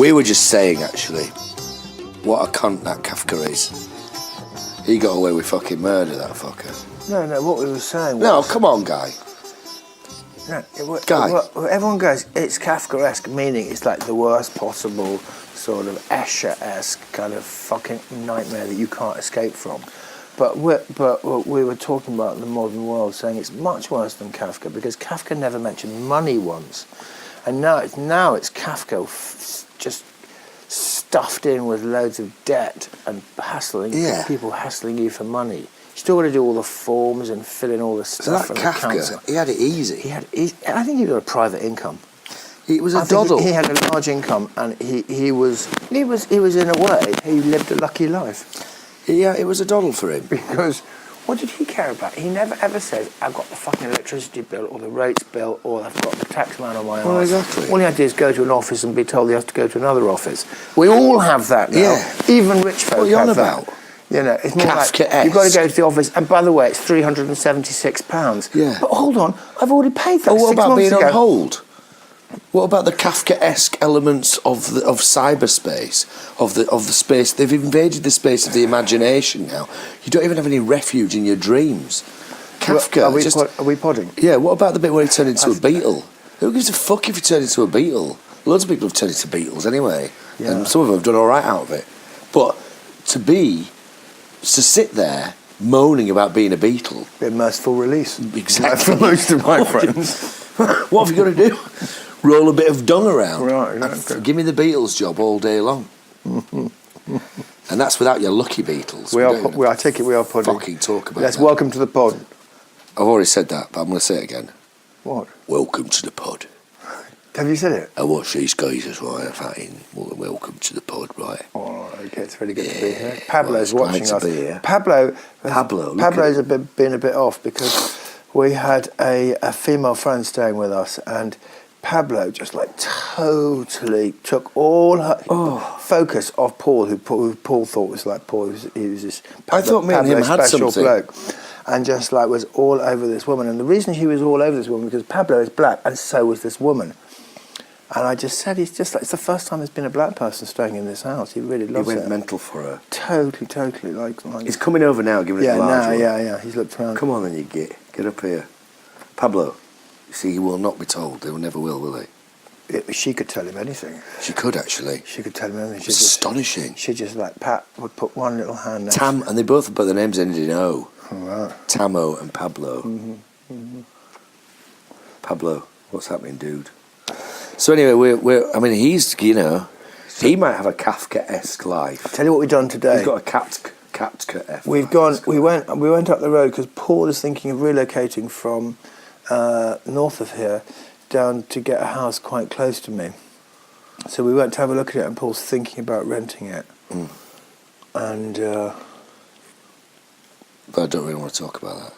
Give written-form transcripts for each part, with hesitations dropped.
We were just saying, actually, what a cunt that Kafka is. He got away with fucking murder, that fucker. No, what we were saying was... No, come on, Guy. No, Guy. Everyone goes, it's Kafkaesque, meaning it's like the worst possible sort of Escher-esque kind of fucking nightmare that you can't escape from. But we were talking about the modern world, saying it's much worse than Kafka, because Kafka never mentioned money once. And now it's Kafka just stuffed in with loads of debt and people hassling you for money. You still got to do all the forms and fill in all the stuff. So that Kafka, he had it easy. I think he got a private income. He was a doddle. He had a large income, and he was in a way, he lived a lucky life. Yeah, it was a doddle for him. Because what did he care about? He never ever says, I've got the fucking electricity bill or the rates bill or I've got the tax man on my arse. Well, exactly. All he had to do is go to an office and be told he has to go to another office. We all have that now. Yeah. Even rich folk what are you on have about? that. You know, it's more like, Kafka-esque. you've got to go to the office, and by the way, it's £376. Yeah. But hold on, I've already paid that. Oh, what 6 about months being ago. on hold? What about the Kafkaesque elements of cyberspace, of the space? They've invaded the space of the imagination now. You don't even have any refuge in your dreams. Kafka. Are we podding? Yeah. What about the bit where he turned into a beetle? Who gives a fuck if he turned into a beetle? Loads of people have turned into beetles anyway, and some of them have done all right out of it. But to sit there moaning about being a beetle, A merciful release. exactly. For most of my friends. What have you got to do? Roll a bit of dung around. Right, exactly. Give me the Beatles job all day long. And that's without your lucky Beatles. I take it we are podding. Fucking talk about Yes, that. welcome to the pod. I've already said that, but I'm going to say it again. What? Welcome to the pod. Have you said it? I watch these guys as well. Welcome to the pod, right? Oh, okay, it's really good to be here. Pablo's well, watching it's great us. to be here. Pablo's been a bit off because we had a female friend staying with us, and Pablo just like totally took all her focus off Paul, who Paul thought was like Paul. He was this. I thought me and him had special something. bloke, and just like was all over this woman. And the reason she was all over this woman because Pablo is black, and so was this woman. And I just said, it's the first time there's been a black person staying in this house. He really loves it. He went mental for her. Totally. Like He's coming over now, giving us a large one. Yeah. He's looked around. Come on then, you get up here. Pablo, you see, he will not be told. They never will they? She could tell him anything. She could, actually. She could tell him anything. It's astonishing. She just like, Pat would put one little hand next Tam, and they both put their names ended in O. Oh, right. Tamo and Pablo. Pablo, what's happening, dude? So anyway, he's, he might have a Kafkaesque life. I'll tell you what we've done today. He's got a Kafka. We went up the road because Paul is thinking of relocating from north of here down to get a house quite close to me. So we went to have a look at it, and Paul's thinking about renting it. And but I don't really want to talk about that.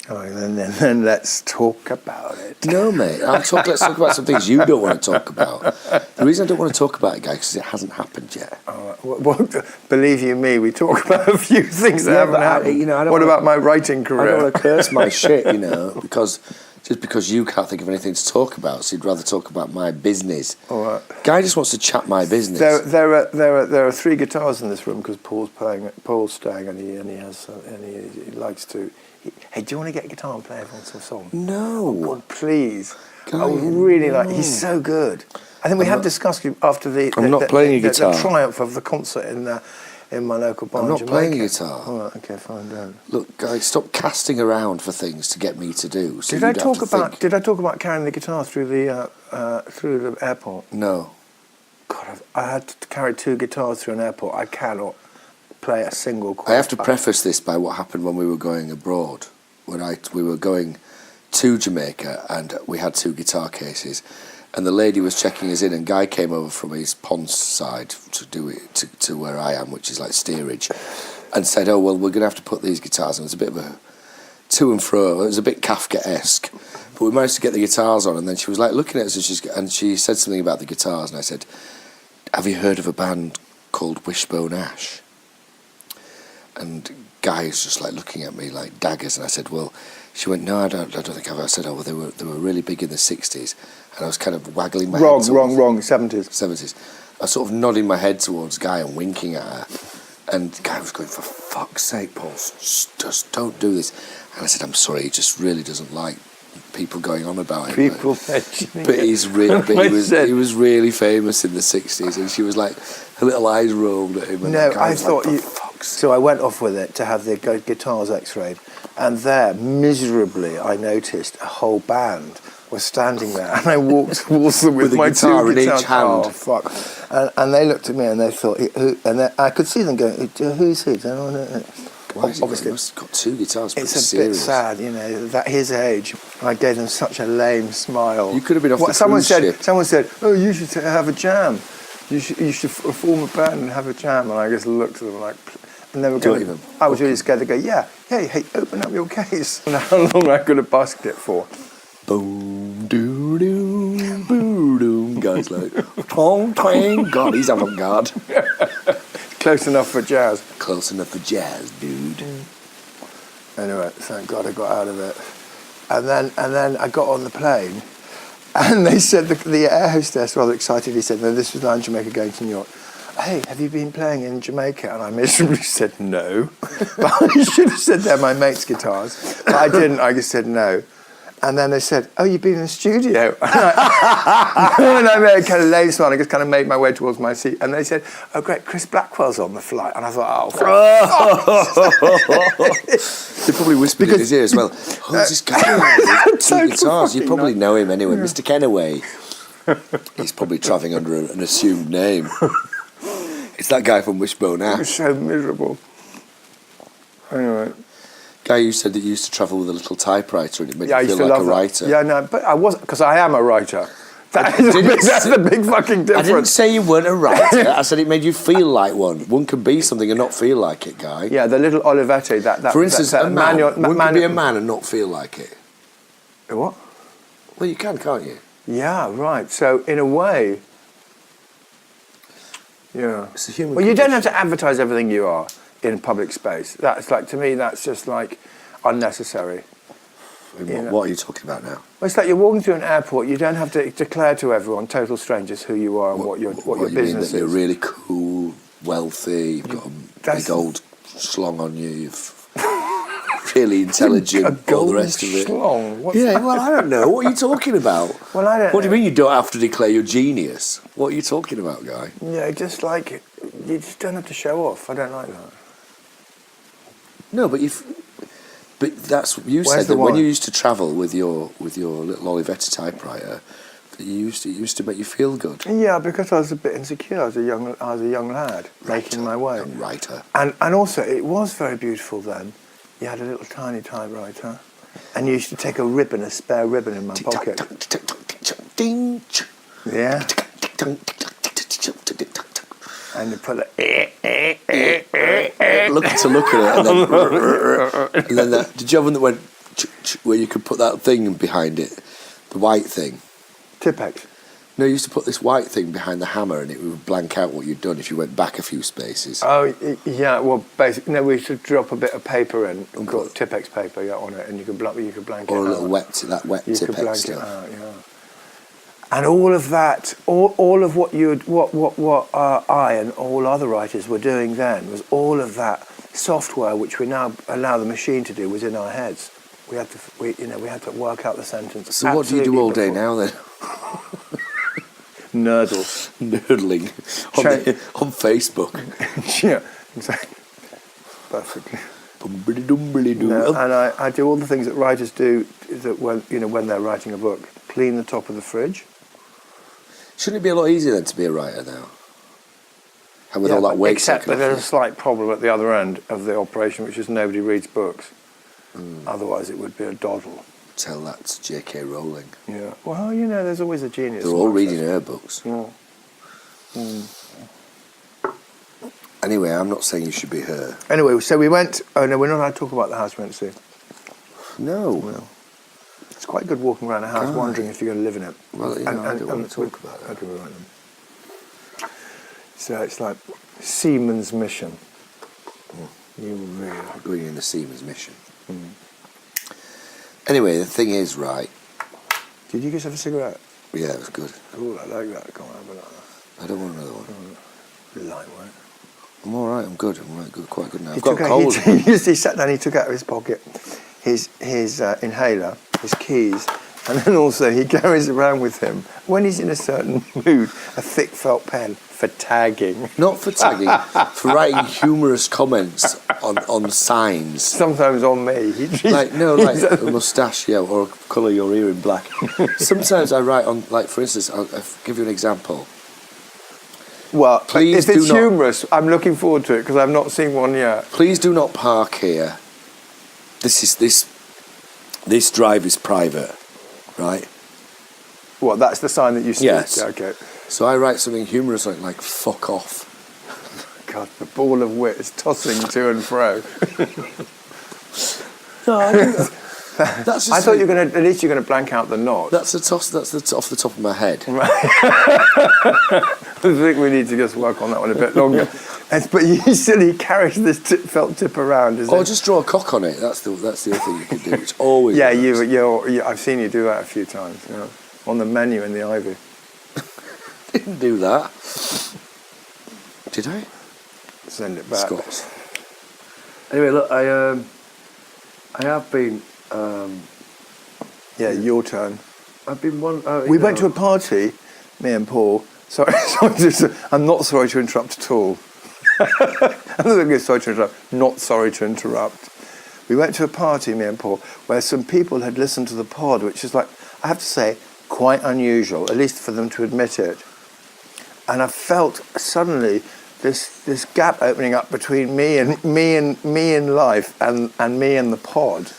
Oh, then let's talk about it. No, mate. Let's talk about some things you don't want to talk about. The reason I don't want to talk about it, guys, because it hasn't happened yet. Believe you me, we talk about a few things that haven't happened. What about my writing career? I don't want to curse my shit, because just because you can't think of anything to talk about, so you'd rather talk about my business. All right. Guy just wants to chat my business. There are 3 guitars in this room because Paul's staying, and he likes to. Hey, do you want to get a guitar and play everyone some song? No. Oh, God, please. I would really like. He's so good. I think we have discussed after the triumph of the concert in my local bar. I'm not playing a guitar. All right, okay, fine, don't. Look, guys, stop casting around for things to get me to do. So Did I talk about carrying the guitar through the airport? No. God, I had to carry 2 guitars through an airport. I cannot play a single chord. I have to preface this by what happened when we were going abroad. We were going to Jamaica, and we had 2 guitar cases, and the lady was checking us in, and Guy came over from his Ponce side to where I am, which is like steerage, and said, "Oh well, we're going to have to put these guitars." And it was a bit of a to and fro. It was a bit Kafkaesque, but we managed to get the guitars on. And then she was like looking at us, and she said something about the guitars, and I said, "Have you heard of a band called Wishbone Ash?" And Guy is just like looking at me like daggers, and I said, "Well," She went, no, I don't think I've. I said, oh, well, they were really big in the 60s. And I was kind of waggling my head. Wrong, 70s. 70s. I was sort of nodding my head towards Guy and winking at her. And Guy was going, for fuck's sake, Paul, just don't do this. And I said, I'm sorry, he just really doesn't like people going on about it. People mentioning but it. he was really famous in the 60s. And she was like, her little eyes rolled at him. And No, Guy I was thought like, you... for fuck's sake. So I went off with it to have the guitars x-rayed. And there, miserably, I noticed a whole band was standing there, and I walked towards them with a my guitar two in each guitars. hand. Oh, fuck. And they looked at me and they thought, I could see them going, who's he? Why is Obviously, he must have got two guitars? it's a serious. bit sad, that his age. I gave them such a lame smile. You could have been off the someone cruise said, ship. Someone said, oh, you should have a jam. You should form a band and have a jam. And I just looked at them like... And they were going, I was really scared. They go, yeah, hey, open up your case. And how long I could have busked it for. Boom, doo, doo, boo, doo. Guy's like, twang, twang. God, he's avant-garde. Close enough for jazz. Close enough for jazz, dude. Anyway, thank God I got out of it. And then I got on the plane, and they said, the air hostess, rather excitedly said, no, this was Line Jamaica going to New York. Hey, have you been playing in Jamaica? And I miserably said no. But I should have said they're my mate's guitars. But I didn't, I just said no. And then they said, oh, you've been in the studio? And I made a kind of lame smile. I just kind of made my way towards my seat. And they said, oh, great, Chris Blackwell's on the flight. And I thought, They probably whispered in his ear as well. Who's this guy with two guitars? You probably know him anyway. Yeah. Mr. Kenaway. He's probably travelling under an assumed name. It's that guy from Wishbone Ash. It was so miserable. Anyway. Guy, you said that you used to travel with a little typewriter and it made you feel like a writer. Yeah, no, but I wasn't, because I am a writer. That's the big fucking difference. I didn't say you weren't a writer. I said it made you feel like one. One can be something and not feel like it, Guy. Yeah, the little Olivetti. For instance, a man, one can be a man and not feel like it. What? Well, you can, can't you? Yeah, right. So, in a way... Yeah. It's a human Well, you condition. don't have to advertise everything you are in public space. That's like, to me, that's just like unnecessary. What are you talking about now? Well, it's like you're walking through an airport. You don't have to declare to everyone, total strangers, who you are and what your you business mean that is. you're really cool, wealthy, you've got a big old schlong on you, you've really intelligent, all the rest of it. Schlong? What's Yeah, that? well, I don't know. What are you talking about? Well, I don't What do you know. mean you don't have to declare your genius? What are you talking about, Guy? Yeah, just like, you just don't have to show off. I don't like that. No, but that's you Where's said the that when wine? you used to travel with your little Olivetti typewriter, that it used to make you feel good. Yeah, because I was a bit insecure. I was a young lad making my way. A writer. And also, it was very beautiful then. You had a little tiny typewriter, and you used to take a spare ribbon in my pocket. Ding. Yeah. And you put it. Look at it, and then did you have one that went where you could put that thing behind it, the white thing? Tipex. No, you used to put this white thing behind the hammer, and it would blank out what you'd done if you went back a few spaces. Oh, yeah. Well, basically, no. We used to drop a bit of paper in, called Tipex paper, on it, and you could blank it out. Or a little wet You Tipex could blank it stuff. out, yeah. And all of that, all of what I and all other writers were doing then was all of that software which we now allow the machine to do was in our heads. We had to work out the sentence. So what do you do all day now then? Nerdle. Nerdling on Facebook. Yeah, exactly. Perfectly. Bumbly-dumbly-doo. No, and I do all the things that writers do that when they're writing a book. Clean the top of the fridge. Shouldn't it be a lot easier then to be a writer now? And with all that weight except taken that off there's a slight problem at the other end of the operation, which is nobody reads books. Otherwise, it would be a doddle. Tell that to J.K. Rowling. Yeah. Well, there's always a genius. They're all reading her books. Yeah. Anyway, I'm not saying you should be her. Anyway, so we went. Oh no, we're not allowed to talk about the house we went to see. No. Well, it's quite good walking around a house, wondering if you're going to live in it. Well, I don't want to talk about it. Okay, we won't then. So it's like Seaman's mission. You really Going in the Seaman's mission. Anyway, the thing is, right? Did you just have a cigarette? Yeah, it was good. Oh, I like that. Come on, have another. I don't want another one. Lightweight. I'm all right. I'm good. I'm right, good, quite good now. He I've got took a out, cold. he sat down, he took out of his pocket his inhaler, his keys, and then also he carries around with him, when he's in a certain mood, a thick felt pen for tagging. Not for tagging, for writing humorous comments on signs. Sometimes on me. Like a moustache, yeah, or colour your ear in black. Sometimes I write on, like, for instance, I'll give you an example. Well, Please if it's do not- humorous, I'm looking forward to it because I've not seen one yet. Please do not park here. This drive is private, right? What, that's the sign that you see? Yes. Yeah, okay. So I write something humorous like "fuck off." God, the ball of wit is tossing to and fro. No, I think that's just I thought you were going to, at least you're going to blank out the knot. That's off the top of my head. I think we need to just work on that one a bit longer. But he carries this felt tip around, Or just draw a cock on it. That's the other thing you can do. It's always yeah, works. I've seen you do that a few times. You know, on the menu in the Ivy. Didn't do that. Did I? Send it back. Scots. Anyway, look, I have been. Yeah, your turn. I've been one. We went to a party, me and Paul. Sorry, I'm not sorry to interrupt at all. I'm not sorry to interrupt. Not sorry to interrupt. We went to a party, me and Paul, where some people had listened to the pod, which is like, I have to say, quite unusual, at least for them to admit it. And I felt suddenly this gap opening up between me in life and me and the pod.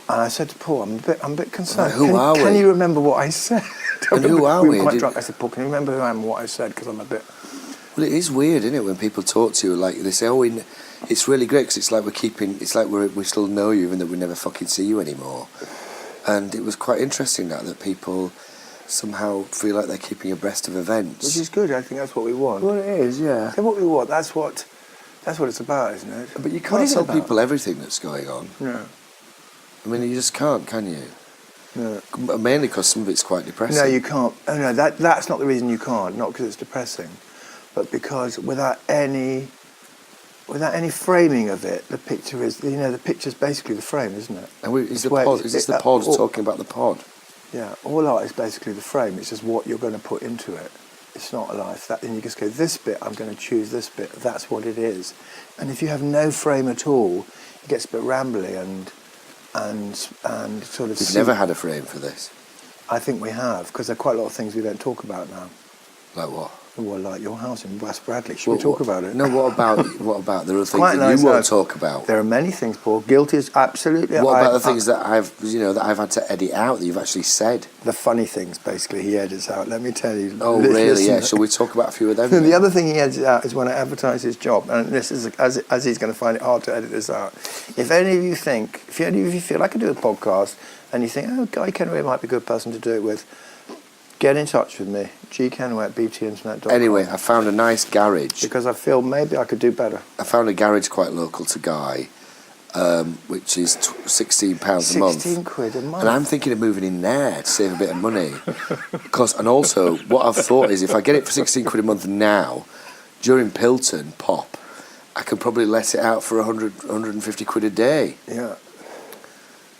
And I said to Paul, I'm a bit concerned. Can you remember what I said? And who are we we? were quite drunk. I said, Paul, can you remember who I am and what I said? Because I'm a bit... Well, it is weird, isn't it, when people talk to you, like, they say, oh, it's really great, because it's like we still know you, even though we never fucking see you anymore. And it was quite interesting that people somehow feel like they're keeping abreast of events. Which is good. I think that's what we want. Well, it is, yeah. That's what we want. That's what it's about, isn't it? But you can't tell people everything that's going on. No. I mean, you just can't, can you? No. Mainly because some of it's quite depressing. No, you can't. Oh, no, that's not the reason you can't. Not because it's depressing, but because without any framing of it, the picture is, the picture's basically the frame, isn't it? And is this the pod talking about the pod? Yeah, all art is basically the frame. It's just what you're going to put into it. It's not a life. Then you just go, this bit, I'm going to choose this bit. That's what it is. And if you have no frame at all, it gets a bit rambly and sort of... We've never had a frame for this. I think we have, because there are quite a lot of things we don't talk about now. Like what? Well, like your house in West Bradley. Should we talk about it? No, what about there are things Quite that nice, you won't talk about? There are many things, Paul. Guilt is absolutely... What about the things that I've had to edit out that you've actually said? The funny things, basically, he edits out. Let me tell you. Oh, really? Yeah. Shall we talk about a few of them? The other thing he edits out is when I advertise his job, and this is as he's going to find it hard to edit this out. If any of you feel I could do a podcast, and you think, oh, Guy Kenway might be a good person to do it with, get in touch with me, gkenway@btinternet.com. Anyway, I found a nice garage. Because I feel maybe I could do better. I found a garage quite local to Guy, which is £16 a month. 16 quid a month. And I'm thinking of moving in there to save a bit of money. And also, what I've thought is if I get it for 16 quid a month now, during Pilton Pop, I could probably let it out for 150 quid a day. Yeah.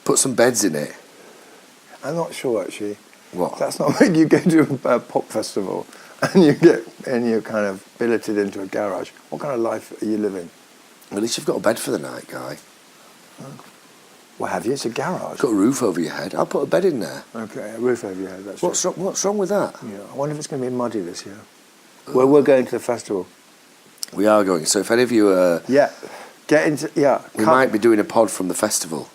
Put some beds in it. I'm not sure, actually. What? That's not when you go to a pop festival and you're kind of billeted into a garage. What kind of life are you living? At least you've got a bed for the night, Guy. Well, have you? It's a garage. Got a roof over your head. I'll put a bed in there. Okay, a roof over your head. That's What's wrong with that? Yeah, I wonder if it's going to be muddy this year. Well, we're going to the festival. We are going. So if any of you we might be doing a pod from the festival.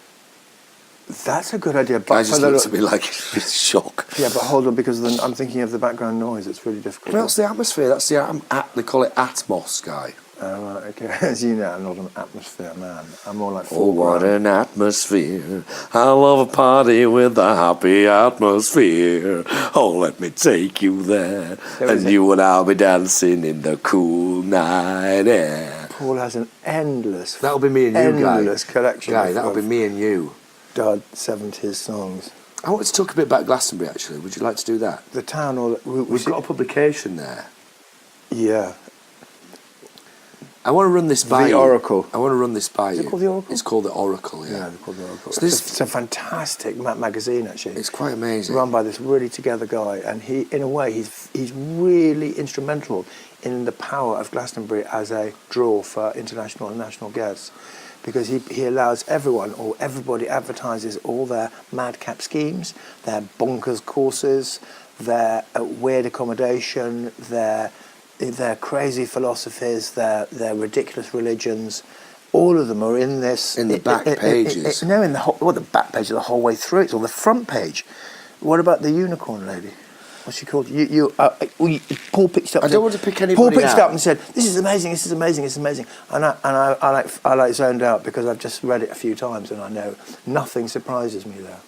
That's a good idea. But I just looked at me like shock. Yeah, but hold on, because then I'm thinking of the background noise. It's really difficult. Well, that's the atmosphere. That's they call it Atmos, Guy. Oh, right, okay. As you know, I'm not an atmosphere man. I'm more like... Oh, what an atmosphere. I love a party with a happy atmosphere. Oh, let me take you there. And you and I'll be dancing in the cool night air. Paul has an endless... That'll be me and you, Guy. Endless collection. Guy, that'll be me and you. dud 70s songs. I want to talk a bit about Glastonbury, actually. Would you like to do that? The town, or We've got a publication there. Yeah. I want to run this by The you. Oracle. I want to run this by you. Is it called The Oracle? It's called The Oracle, yeah. Yeah, they're called The Oracle. So It's a fantastic magazine, actually. It's quite amazing. Run by this really together guy, and he, in a way, he's really instrumental in the power of Glastonbury as a draw for international and national guests, because he allows everyone, or everybody advertises all their madcap schemes, their bonkers courses, their weird accommodation, their crazy philosophies, their ridiculous religions. All of them are in this. In the back pages. No, in the whole, well, the back page of the whole way through. It's on the front page. What about the unicorn lady? What's she called? Paul picked up. I don't want to pick anybody Paul picked out. up and said, "This is amazing. This is amazing. This is amazing." And I like zoned out because I've just read it a few times and I know nothing surprises me there.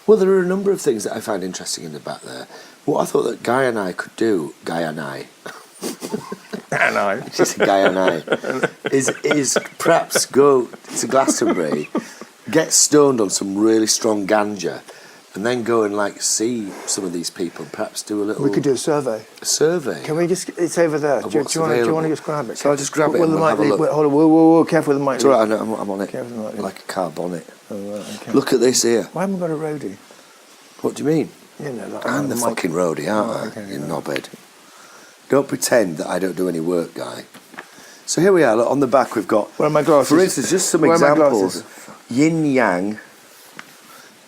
Well, there are a number of things that I find interesting in the back there. What I thought that Guy and I could do, Guy and I, And I. just a Guy and I, is perhaps go to Glastonbury, get stoned on some really strong ganja, and then go and like see some of these people. Perhaps do a little. We could do a survey. A survey. Can we just? It's over there. Of Do you what's want to available. just grab it? So I'll just grab it Well, and the we'll mic have a lead- look. wait, hold on. Whoa, careful with the mic. It's all right. I'm on it. Careful with the mic. Like a car bonnet. Oh, right, okay. Look at this here. Why haven't we got a roadie? What do you mean? You know, like I'm the mic- fucking roadie, aren't I? Okay, You yeah. knobhead. Don't pretend that I don't do any work, Guy. So here we are. Look, on the back we've got. Where are my glasses? For instance, just some Where are my examples. glasses? Yin Yang.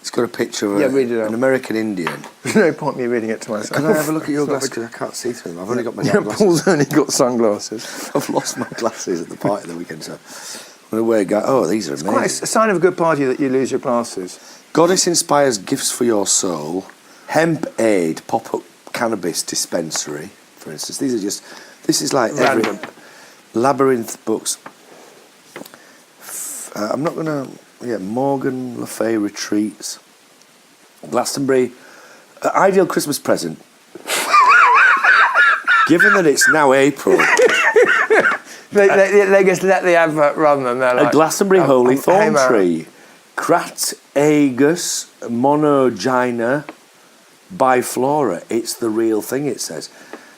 It's got a picture of Yeah, read it out. an American Indian. There's no point me reading it to myself. Can I have a look at your It's not glasses? Because I can't see through them. I've only got my Yeah, glasses. Paul's only got sunglasses. I've lost my glasses at the party the weekend, so I'm going to wear. Oh, these are amazing. Quite a sign of a good party that you lose your glasses. Goddess inspires gifts for your soul. Hemp Aid pop-up cannabis dispensary, for instance. These are just. This is like Random. Labyrinth books. I'm not going to. Yeah, Morgan Le Fay retreats. Glastonbury, ideal Christmas present. Given that it's now April, They just let the advert run and they're a like... Glastonbury holy hey, thorn man. tree, Crat Aegus monogyna biflora. It's the real thing, it says.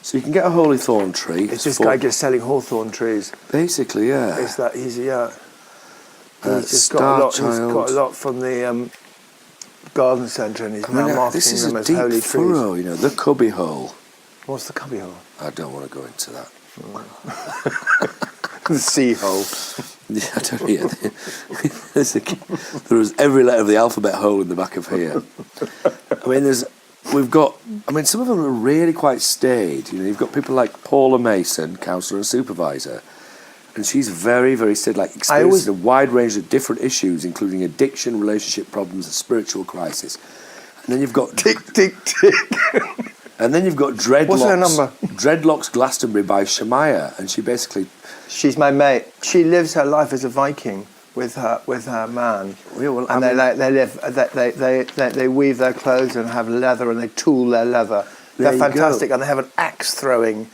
So you can get a holy thorn tree. It's this for- guy just selling hawthorn trees. Basically, yeah. It's that he's He's just Star got a lot. He's Child. got a lot from the garden centre, and he's I mean, now marketing this is them a as deep holy furrow, you know, the cubby hole. trees. What's the cubby hole? I don't want to go into that. The sea hole. Yeah, I don't hear. There is every letter of the alphabet hole in the back of here. I mean, some of them are really quite staid. You know, you've got people like Paula Mason, counsellor and supervisor, and she's very, very staid, like experiencing a wide range of different issues, including addiction, relationship problems, and spiritual crisis. And then you've got Tick, tick, tick. And then you've got Dreadlocks. What's her number? Dreadlocks Glastonbury by Shemaya, and she basically. She's my mate. She lives her life as a Viking with her man. Yeah, well, And they weave their clothes and have leather, and they tool their leather. There They're you fantastic, go. and they have an axe throwing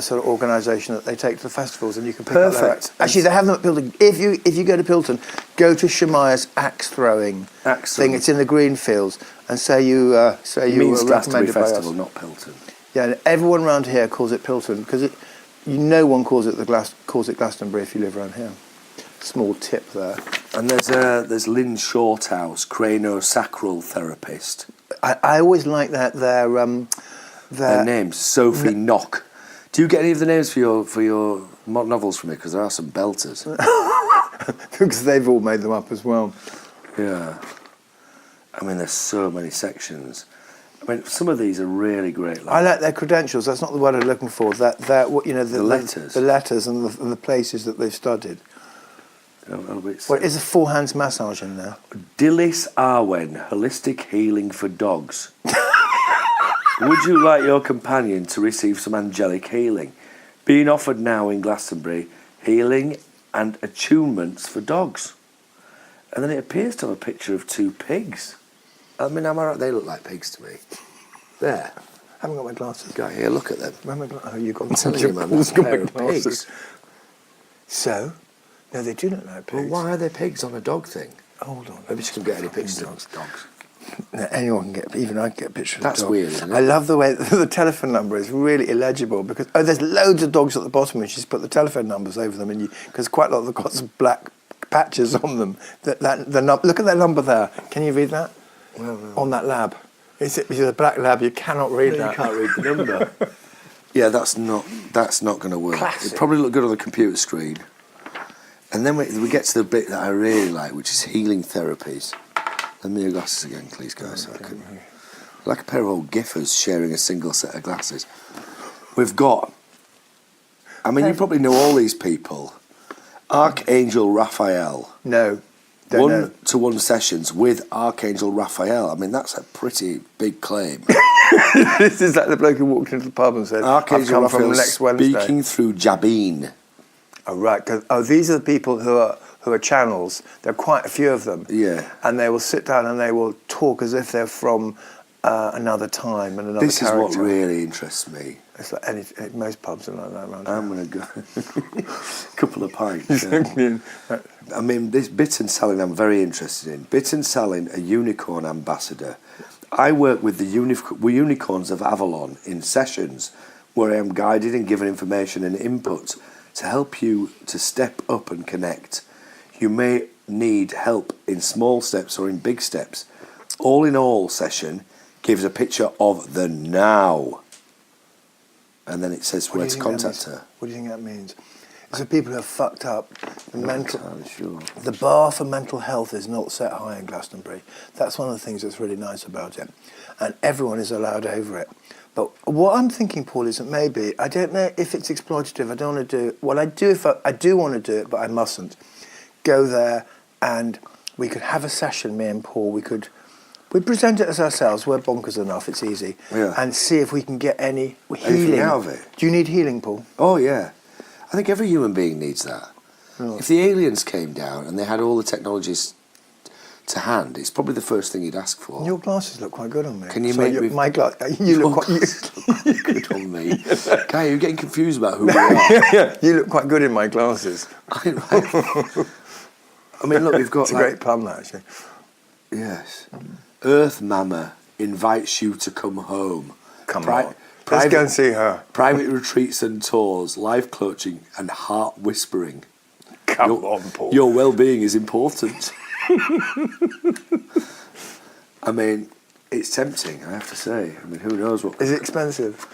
sort of organisation that they take to the festivals, and you can pick up their Perfect. axe. Actually, they have them at Pilton. If you go to Pilton, go to Shemaya's axe throwing thing. It's in the green fields, and say you It means were Glastonbury recommended by us. Festival, not Pilton. Yeah, and everyone around here calls it Pilton because no one calls it Glastonbury if you live around here. Small tip there. And there's Lynn Shorthouse, craniosacral therapist. I always like that their names Sophie Knock. Do you get any of the names for your novels from it? Because there are some belters. because they've all made them up as well. Yeah. I mean, there's so many sections. I mean, some of these are really great. I like their credentials. That's not the word I'm looking for. That the letters. the letters and the places that they've studied. Well, is a four hands massage in there? Dillis Arwen, holistic healing for dogs. Would you like your companion to receive some angelic healing? Being offered now in Glastonbury, healing and attunements for dogs. And then it appears to have a picture of two pigs. I mean, am I right? They look like pigs to me. There. I haven't got my glasses. Guy, here, look at them. Where have I got? Oh, you've got I'm telling you, man, Paul's that's a got pair my of glasses. pigs. So, no, they do look like pigs. Well, why are there pigs on a dog thing? Hold on. Maybe she can get any Fucking pictures dogs. of dogs. Now, anyone can get, even I can get a picture of That's a dog. weird, isn't it? I love the way the telephone number is really illegible because there's loads of dogs at the bottom and she's put the telephone numbers over them, and because quite a lot of them got some black patches on them. Look at that number there. Can you read that? Well, no. On that lab. It's a black lab. You cannot read that. You can't read the number. Yeah, that's not going to work. Classic. It probably look good on the computer screen. And then we get to the bit that I really like, which is healing therapies. Lend me your glasses again, please, guys. Like a pair of old giffers sharing a single set of glasses. We've got, I mean, you probably know all these people. Archangel Raphael. No. Don't know. 1-to-1 sessions with Archangel Raphael. I mean, that's a pretty big claim. This is like the bloke who walked into the pub and said, Archangel I've come Raphael from next Wednesday. speaking through Jabin. Oh, right. These are the people who are channels. There are quite a few of them. Yeah. And they will sit down and they will talk as if they're from another time and another This character. is what really interests me. It's like most pubs are like that around I'm going to go a couple of pints. here. I mean, this bit and selling I'm very interested in. Bit and selling, a unicorn ambassador. I work with the unicorns of Avalon in sessions where I am guided and given information and input to help you to step up and connect. You may need help in small steps or in big steps. All in all session gives a picture of the now. And then it says where to contact her. What do you think that means? It's for people who have fucked up. Sure. The bar for mental health is not set high in Glastonbury. That's one of the things that's really nice about it. And everyone is allowed over it. But what I'm thinking, Paul, is that maybe, I don't know if it's exploitative, I don't want to do it. Well, I do want to do it, but I mustn't. Go there and we could have a session, me and Paul, we'd present it as ourselves, we're bonkers enough, it's easy, and see if we can get any healing out of it. Do you need healing, Paul? Oh, yeah. I think every human being needs that. Oh. If the aliens came down and they had all the technologies to hand, it's probably the first thing you'd ask for. Your glasses look quite good on me. Can you make me... My you look quite good on me. Guy, you're getting confused about who we are. Yeah, you look quite good in my glasses. I mean, look, we've got... It's a great pun, that, actually. Yes. Earth Mama invites you to come home. Come on. Let's go and see her. Private retreats and tours, live coaching and heart whispering. Come on, Paul. Your well-being is important. I mean, it's tempting, I have to say. I mean, who knows what... Is it expensive?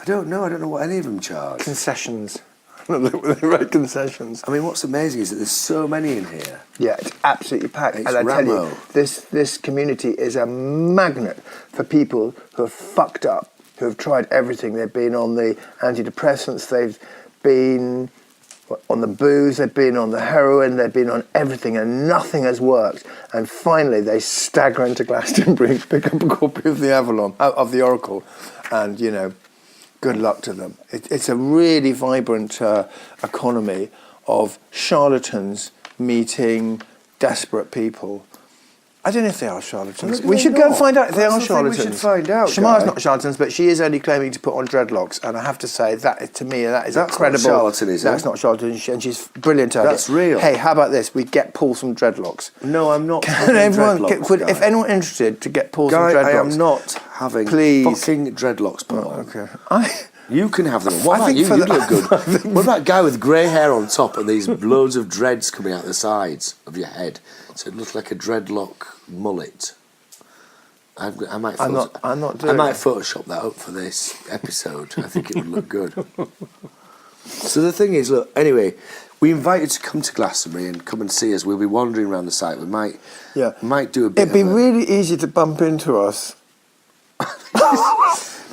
I don't know what any of them charge. Concessions. The right concessions. I mean, what's amazing is that there's so many in here. Yeah, it's absolutely packed. It's and I tell Ramo. you, this community is a magnet for people who have fucked up, who have tried everything. They've been on the antidepressants, they've been on the booze, they've been on the heroin, they've been on everything, and nothing has worked. And finally, they stagger into Glastonbury to pick up a copy of the Avalon, of the Oracle, and good luck to them. It's a really vibrant economy of charlatans meeting desperate people. I don't know if they are charlatans. We should go and find out if they are charlatans. We should find out. Shamar's not charlatans, but she is only claiming to put on dreadlocks, and I have to say that to me that's incredible. Not charlatan, is it? That's not charlatan, and she's brilliant at it. That's real. Hey, how about this? We get Paul some dreadlocks. No, I'm not. Can everyone? Dreadlocks, if anyone interested to get Paul Guy, some dreadlocks, I am not having fucking dreadlocks, Paul. Oh, okay. You can have them. What I about think you? for You the- look good. What about a guy with grey hair on top and these loads of dreads coming out the sides of your head? So it looks like a dreadlock mullet. I might. I'm not doing I might it. Photoshop that up for this episode. I think it would look good. So the thing is, look. Anyway, we invite you to come to Glastonbury and come and see us. We'll be wandering around the site. We might do a bit. It'd be really easy to bump into us.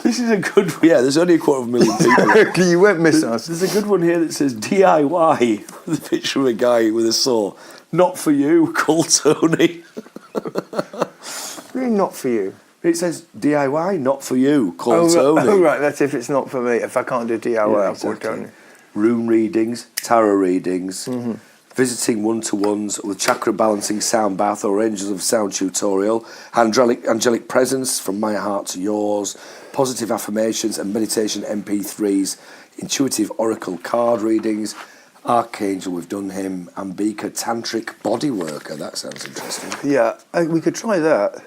This is a good. Yeah, there's only 250,000 people. You won't miss us. There's a good one here that says DIY with a picture of a guy with a saw. Not for you, call Tony. Really not for you. It says DIY, not for you, call Tony. Oh, right, that's if it's not for me. If I can't do DIY, Yeah, I'll call exactly. Tony. Room readings, tarot readings, visiting one-to-ones with chakra balancing sound bath or angels of sound tutorial, angelic presence from my heart to yours, positive affirmations and meditation MP3s, intuitive oracle card readings, Archangel, we've done him. Ambika, Tantric Body Worker. That sounds interesting. Yeah, we could try that.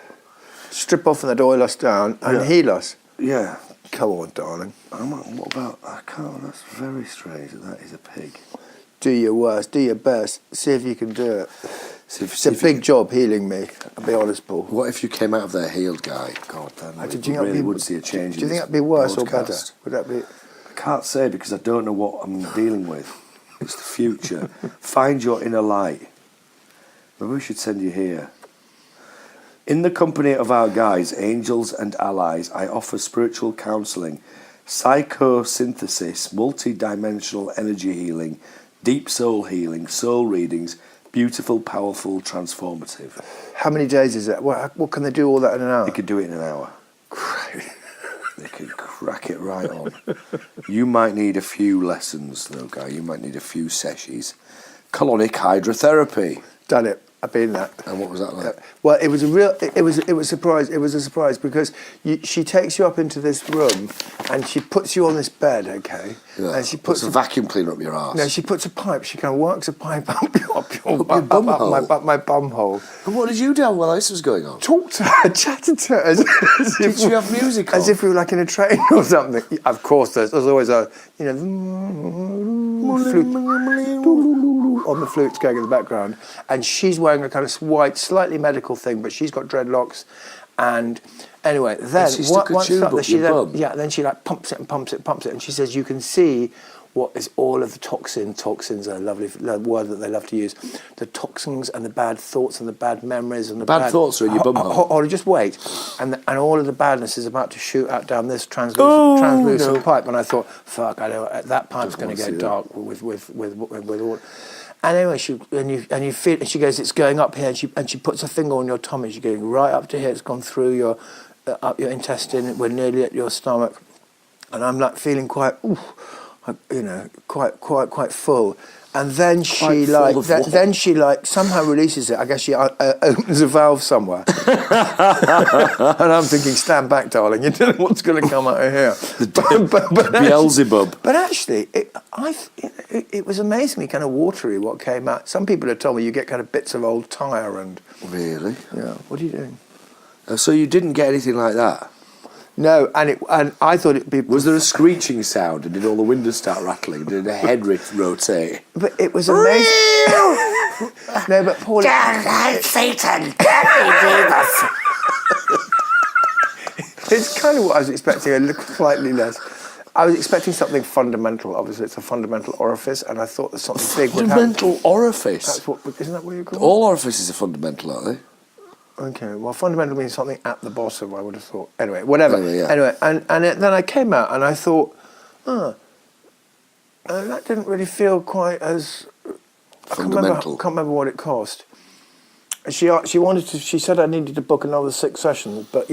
Strip off and that oil us down and heal us. Yeah. Come on, darling. What about... I can't... That's very strange that is a pig. Do your worst, do your best. See if you can do it. It's a big job healing me, I'll be honest, Paul. What if you came out of there healed, Guy? God, then we really would see a change. Do you think that'd be worse or better? Would that be... I can't say because I don't know what I'm dealing with. It's the future. Find your inner light. Maybe we should send you here. In the company of our guides, angels and allies, I offer spiritual counselling, psychosynthesis, multi-dimensional energy healing, deep soul healing, soul readings, beautiful, powerful, transformative. How many days is it? What can they do all that in an hour? They could do it in an hour. Great. They could crack it right on. You might need a few lessons, though, Guy. You might need a few sessions. Colonic hydrotherapy. Done it. I've been that. And what was that like? Well, it was a real. It was a surprise. It was a surprise because she takes you up into this room and she puts you on this bed, okay? Yeah. And she puts a vacuum cleaner up your arse. No, she puts a pipe. She kind of works a pipe up your bum hole. My bum hole. And what did you do while this was going on? Talked to her, chatted to her. As did you have music on? As if we were like in a train or something. Of course, there's always a flute on the flutes going in the background, and she's wearing a kind of white, slightly medical thing, but she's got dreadlocks, and anyway, then she stuck a tube up your bum. Then she like pumps it, and she says you can see what is all of the toxins are a lovely word that they love to use, the toxins and the bad thoughts and the bad memories and the bad thoughts are in your bum hole. Or just wait, and all of the badness is about to shoot out down this translucent pipe, and I thought, fuck, I know that pipe's going to go dark with all. And anyway, you feel, and she goes, it's going up here, and she puts a finger on your tummy. She's going right up to here. It's gone through your up your intestine. We're nearly at your stomach, and I'm like feeling quite, quite full. And then she somehow releases it. I guess she opens a valve somewhere. And I'm thinking, stand back, darling. You don't know what's going to come out of here. but Beelzebub. But actually, it was amazingly kind of watery what came out. Some people have told me you get kind of bits of old tyre and... Really? Yeah. What are you doing? So you didn't get anything like that? No, and I thought it'd be... Was there a screeching sound and did all the windows start rattling? Did the head rotate? But it was amazing. No, but Paul... Satan, Jesus. It's kind of what I was expecting, a little slightly less. I was expecting something fundamental. Obviously, it's a fundamental orifice, and I thought that something big would happen. Fundamental orifice? Isn't that what you call it? All orifices are fundamental, aren't they? Okay, well, fundamental means something at the bottom, I would have thought. Anyway, whatever. Anyway, then I came out and I thought, that didn't really feel quite as... Fundamental. I can't remember what it cost. She said I needed to book another 6 sessions, but,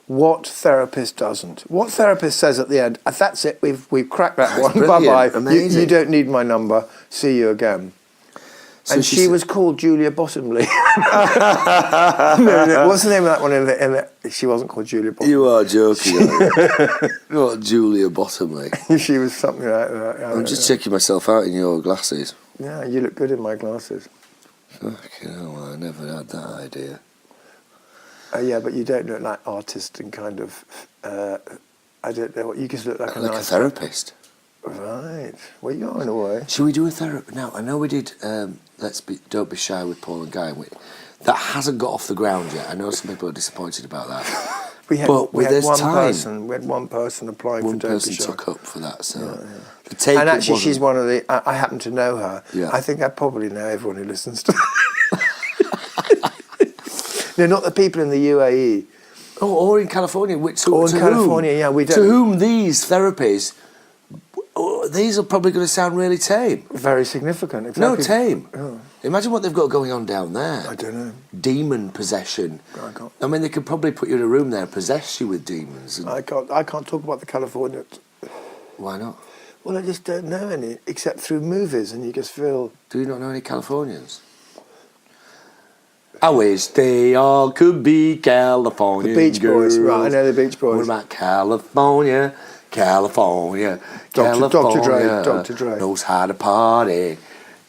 what therapist doesn't? What therapist says at the end, that's it, we've cracked that one, bye-bye, you don't need my number, see you again. So and she was called Julia Bottomley. No, what's the name of that one? She wasn't called Julia Bottomley. You are joking, aren't you? Not Julia Bottomley. She was something like that. I'm just checking myself out in your glasses. Yeah, you look good in my glasses. Fucking hell, I never had that idea. Yeah, but you don't look like artist and kind of... I don't know what... You just look like a therapist. Right. Well, you are in a way. Should we do a therapy? Now, I know we did Don't Be Shy with Paul and Guy. That hasn't got off the ground yet. I know some people are disappointed about that. We had one person applying for Don't Be Shy. One person took up for that, so... Yeah. The take and actually, she's one of the... I happen to know her. Yeah. I think I probably know everyone who listens to No, not the people in the UAE. Oh, or in California. Yeah, we don't... To whom these therapies... These are probably going to sound really tame. Very significant. Exactly. No, tame. Oh. Imagine what they've got going on down there. I don't know. Demon possession. I mean, they could probably put you in a room there and possess you with demons. I can't talk about the California. Why not? Well, I just don't know any, except through movies, and you just feel... Do you not know any Californians? I wish they all could be California. The Beach Boys, right, I know the Beach Boys. What about California? California. Dr. Dre. Knows how to party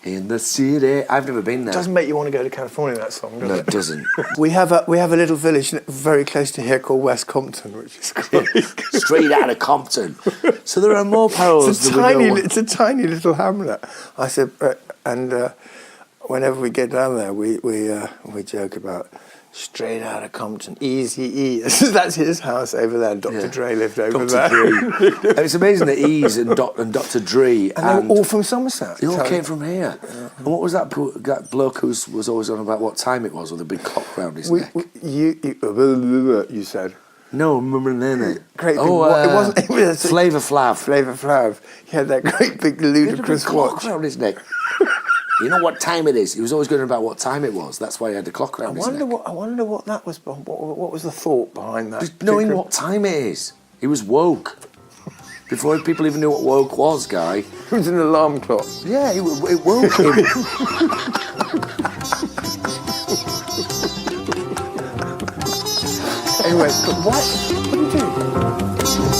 in the city. I've never been there. Doesn't make you want to go to California, that song, does No, it? it doesn't. We have a little village very close to here called West Compton, which is great. Straight out of Compton. So there are more parallels It's a than we know. it's a tiny little hamlet. I said, whenever we get down there, we joke about straight out of Compton, Easy E. That's his house over there. Dr. Dre lived over there. Dre. And it's amazing that Ease and Dr. Dre And they were all from Somerset. they all came from here. And what was that bloke who was always on about what time it was with a big clock round his neck? You said. No, remember Great big, it wasn't. It was Flavor Flav. Flavor Flav. He had that great big He had a big ludicrous clock watch. round his neck. You know what time it is? He was always going about what time it was. That's why he had the clock round his neck. I wonder what that was. What was the thought behind that? Just knowing what time it is. He was woke. Before people even knew what woke was, Guy. It was an alarm clock. Yeah, it woke him. Anyway, but what do you do?